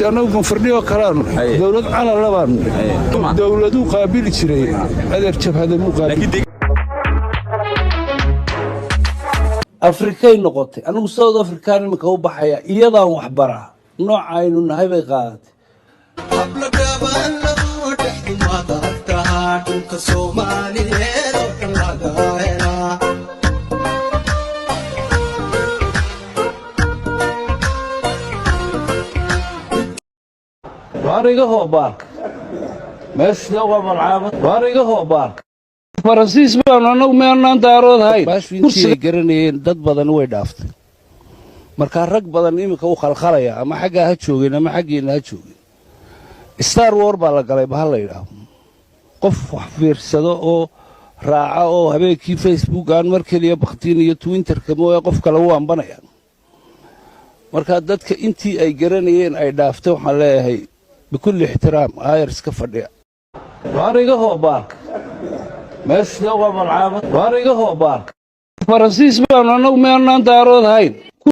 أنا كونفرنيو كلام دولة على لبنان دولة قابلة شيء هذا شوف هذا مقابل أفريقيا نقطة أنا مستوى أفريقيا مكوبة حياة إيضا وحبرها نوع عين هاي بقات واريقه هو بارك ماشي لو ملعب واريقه هو بارك فرنسيس بان anagu meernaan daarood hayn kursiga garanayeen dad badan way dhaaftay marka rag badan imika u khalkhalaya ama xagga ha joogeen ama xaggeena ha joogeen Star War baa la galay bahal leeyahay qof wax fiirsado oo raaca oo habeenkii Facebook aan mar kaliya baqtiin iyo Twitter ka mooy qof kale uu ambanaya marka dadka intii ay garanayeen ay dhaaftay waxa leeyahay بكل احترام ايرس كفديا واريقه هو بارك ماشي لو ملعب واريقه هو بارك فرنسيس بان anagu meernaan daarood hayn